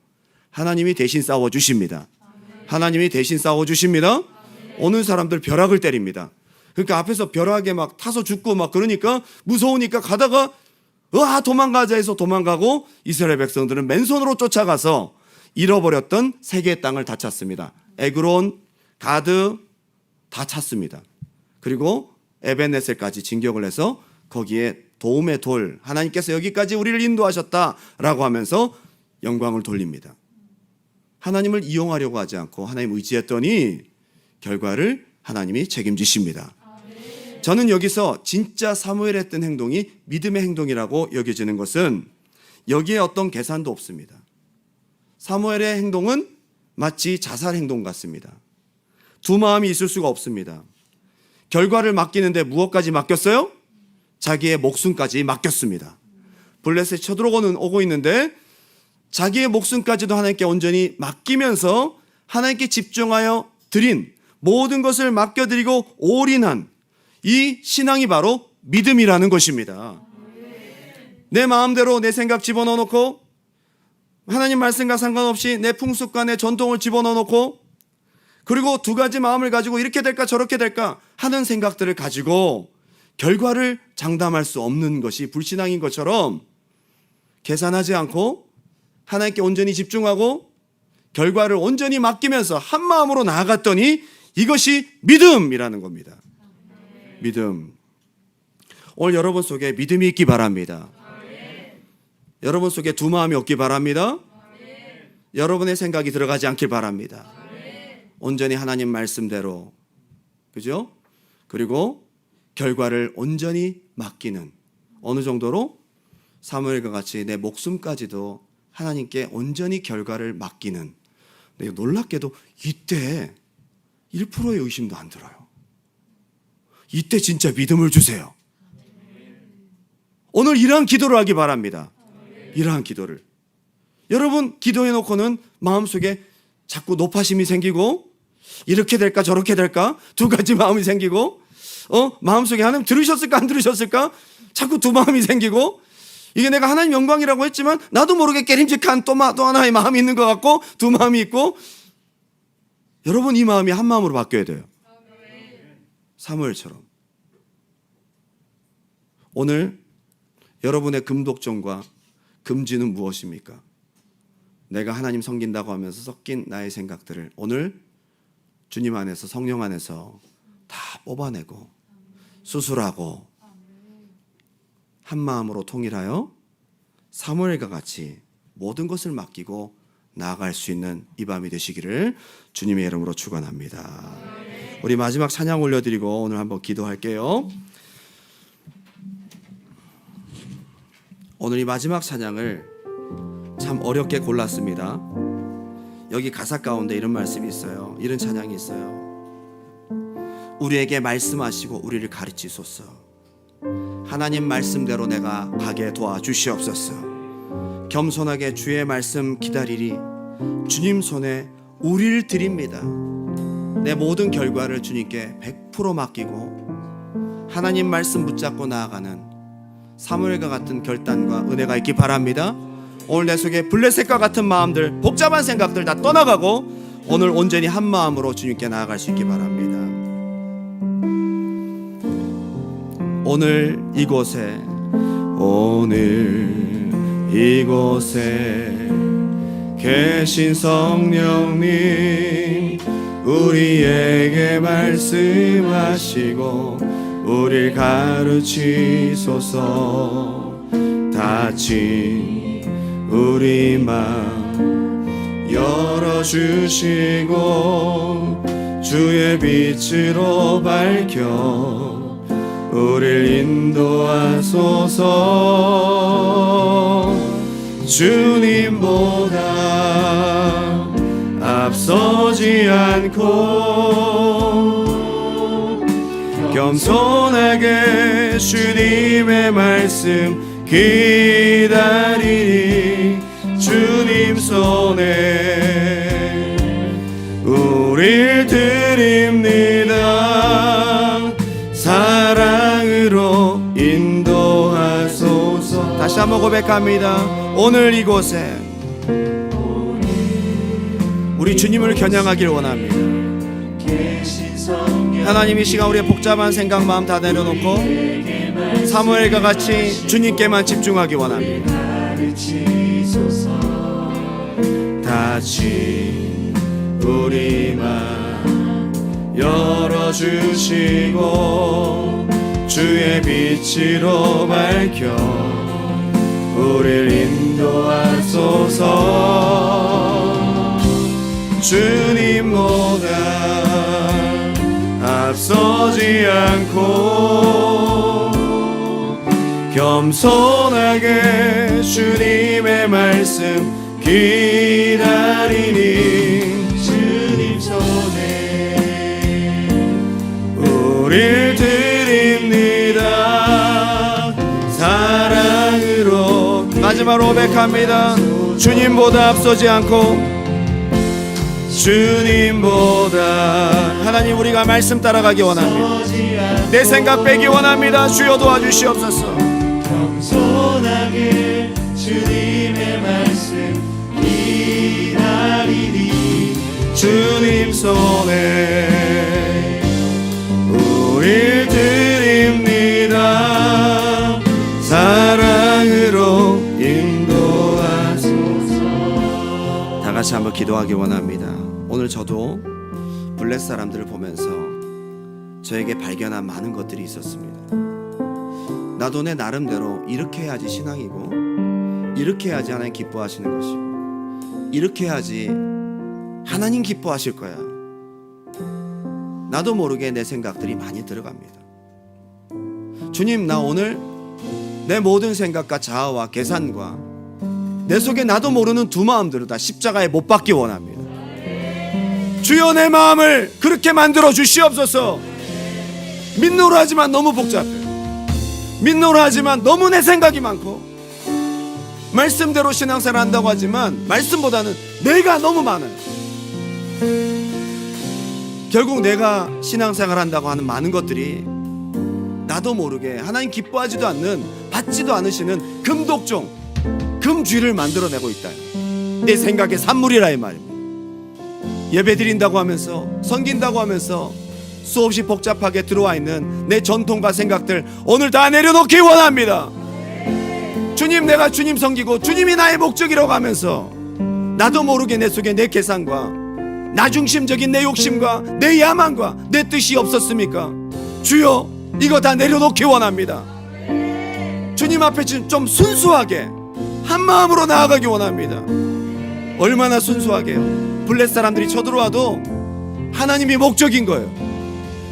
하나님이 대신 싸워주십니다. 하나님이 대신 싸워주십니다. 오는 사람들 벼락을 때립니다. 그러니까 앞에서 벼락에 막 타서 죽고 막 그러니까 무서우니까 가다가 도망가자 해서 도망가고 이스라엘 백성들은 맨손으로 쫓아가서 잃어버렸던 세 개의 땅을 다 찾습니다. 에그론, 가드 다 찾습니다. 그리고 에벤네셀까지 진격을 해서 거기에 도움의 돌, 하나님께서 여기까지 우리를 인도하셨다라고 하면서 영광을 돌립니다. 하나님을 이용하려고 하지 않고 하나님 의지했더니 결과를 하나님이 책임지십니다. 저는 여기서 진짜 사무엘이 했던 행동이 믿음의 행동이라고 여겨지는 것은 여기에 어떤 계산도 없습니다. 사무엘의 행동은 마치 자살 행동 같습니다. 두 마음이 있을 수가 없습니다. 결과를 맡기는데 무엇까지 맡겼어요? 자기의 목숨까지 맡겼습니다. 블레셋이 오고 있는데 자기의 목숨까지도 하나님께 온전히 맡기면서 하나님께 집중하여 드린 모든 것을 맡겨드리고 올인한 이 신앙이 바로 믿음이라는 것입니다. 내 마음대로 내 생각 집어넣어 놓고 하나님 말씀과 상관없이 내 풍습과 내 전통을 집어넣어 놓고 그리고 두 가지 마음을 가지고 이렇게 될까 저렇게 될까 하는 생각들을 가지고 결과를 장담할 수 없는 것이 불신앙인 것처럼 계산하지 않고 하나님께 온전히 집중하고 결과를 온전히 맡기면서 한 마음으로 나아갔더니 이것이 믿음이라는 겁니다. 믿음. 오늘 여러분 속에 믿음이 있기 바랍니다. 여러분 속에 두 마음이 없기 바랍니다. 여러분의 생각이 들어가지 않길 바랍니다. 온전히 하나님 말씀대로, 그죠? 그리고 결과를 온전히 맡기는, 어느 정도로 사무엘과 같이 내 목숨까지도 하나님께 온전히 결과를 맡기는. 근데 놀랍게도 이때 1%의 의심도 안 들어요. 이때 진짜 믿음을 주세요. 오늘 이러한 기도를 하기 바랍니다. 이러한 기도를. 여러분 기도해 놓고는 마음속에 자꾸 노파심이 생기고 이렇게 될까 저렇게 될까 두 가지 마음이 생기고 마음속에 하나님 들으셨을까 안 들으셨을까 자꾸 두 마음이 생기고 이게 내가 하나님 영광이라고 했지만 나도 모르게 깨림직한 또 하나의 마음이 있는 것 같고 두 마음이 있고 여러분 이 마음이 한 마음으로 바뀌어야 돼요. 사무엘처럼. 오늘 여러분의 금독점과 금지는 무엇입니까? 내가 하나님 섬긴다고 하면서 섞인 나의 생각들을 오늘 주님 안에서 성령 안에서 다 뽑아내고 수술하고 한 마음으로 통일하여 사무엘과 같이 모든 것을 맡기고 나아갈 수 있는 이 밤이 되시기를 주님의 이름으로 축원합니다. 우리 마지막 찬양 올려드리고 오늘 한번 기도할게요. 오늘 이 마지막 찬양을 참 어렵게 골랐습니다. 여기 가사 가운데 이런 말씀이 있어요. 이런 찬양이 있어요. 우리에게 말씀하시고 우리를 가르치소서. 하나님 말씀대로 내가 가게 도와주시옵소서. 겸손하게 주의 말씀 기다리리. 주님 손에 우리를 드립니다. 내 모든 결과를 주님께 100% 맡기고 하나님 말씀 붙잡고 나아가는 사무엘과 같은 결단과 은혜가 있기 바랍니다. 오늘 내 속에 블레셋과 같은 마음들, 복잡한 생각들 다 떠나가고 오늘 온전히 한 마음으로 주님께 나아갈 수 있기 바랍니다. 오늘 이곳에 오늘 이곳에 계신 성령님, 우리에게 말씀하시고 우릴 가르치소서. 닫힌 우리 마음 열어주시고 주의 빛으로 밝혀 우릴 인도하소서. 주님보다 앞서지 않고 겸손하게 주님의 말씀 기다리니 주님 손에 우릴 드립니다. 사랑으로 인도하소서. 다시 한번 고백합니다. 오늘 이곳에 우리 주님을 겨냥하길 원합니다. 하나님, 이 시간 우리의 복잡한 생각 마음 다 내려놓고 사무엘과 같이 주님께만 집중하기 원합니다. 닫힌 우리 마음 열어주시고 주의 빛으로 밝혀 우릴 인도하소서. 주님보다 앞서지 않고 겸손하게 주님의 말씀 기다리니 주님 손에 우릴 드립니다. 사랑으로. 마지막으로 고백합니다. 주님보다 앞서지 않고 주님보다. 하나님, 우리가 말씀 따라가기 원합니다. 내 생각 빼기 원합니다. 주여 도와주시옵소서. 겸손하게 주님의 말씀 기다리니 주님 손에 우릴 드립니다. 사랑으로 인도하소서. 다 같이 한번 기도하기 원합니다. 오늘 저도 블레 사람들을 보면서 저에게 발견한 많은 것들이 있었습니다. 나도 내 나름대로 이렇게 해야지 신앙이고, 이렇게 해야지 하나님 기뻐하시는 것이고, 이렇게 해야지 하나님 기뻐하실 거야. 나도 모르게 내 생각들이 많이 들어갑니다. 주님, 나 오늘 내 모든 생각과 자아와 계산과 내 속에 나도 모르는 두 마음들을 다 십자가에 못 박기 원합니다. 주여, 내 마음을 그렇게 만들어 주시옵소서. 믿노라 하지만 너무 복잡해. 믿노라 하지만 너무 내 생각이 많고, 말씀대로 신앙생활 한다고 하지만 말씀보다는 내가 너무 많아요. 결국 내가 신앙생활 한다고 하는 많은 것들이 나도 모르게 하나님 기뻐하지도 않는, 받지도 않으시는 금독종, 금쥐를 만들어내고 있다. 내 생각의 산물이라 이 말입니다. 예배 드린다고 하면서, 섬긴다고 하면서 수없이 복잡하게 들어와 있는 내 전통과 생각들 오늘 다 내려놓기 원합니다. 주님, 내가 주님 섬기고 주님이 나의 목적이라고 하면서 나도 모르게 내 속에 내 계산과 나 중심적인 내 욕심과 내 야망과 내 뜻이 없었습니까? 주여, 이거 다 내려놓기 원합니다. 주님 앞에 좀 순수하게 한 마음으로 나아가기 원합니다. 얼마나 순수하게요. 블레 사람들이 쳐들어와도 하나님이 목적인 거예요.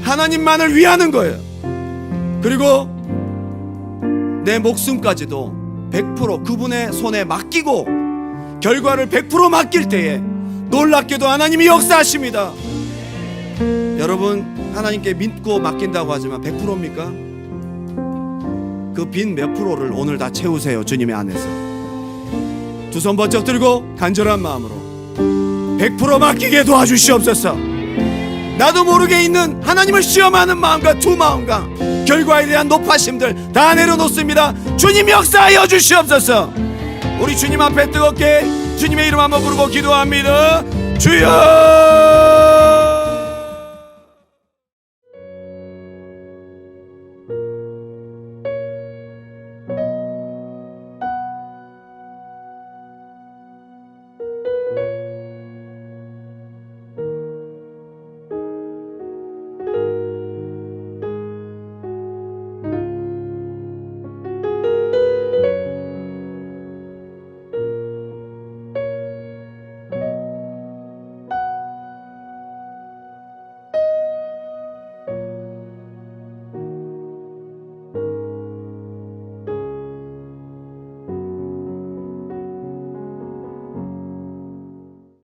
하나님만을 위하는 거예요. 그리고 내 목숨까지도 100% 그분의 손에 맡기고 결과를 100% 맡길 때에 놀랍게도 하나님이 역사하십니다. 여러분, 하나님께 믿고 맡긴다고 하지만 100%입니까? 그 빈 몇 프로를 오늘 다 채우세요. 주님의 안에서 두 손 번쩍 들고 간절한 마음으로 100% 맡기게 도와주시옵소서. 나도 모르게 있는 하나님을 시험하는 마음과 두 마음과 결과에 대한 높아심들 다 내려놓습니다. 주님 역사하여 주시옵소서. 우리 주님 앞에 뜨겁게 주님의 이름 한번 부르고 기도합니다. 주여!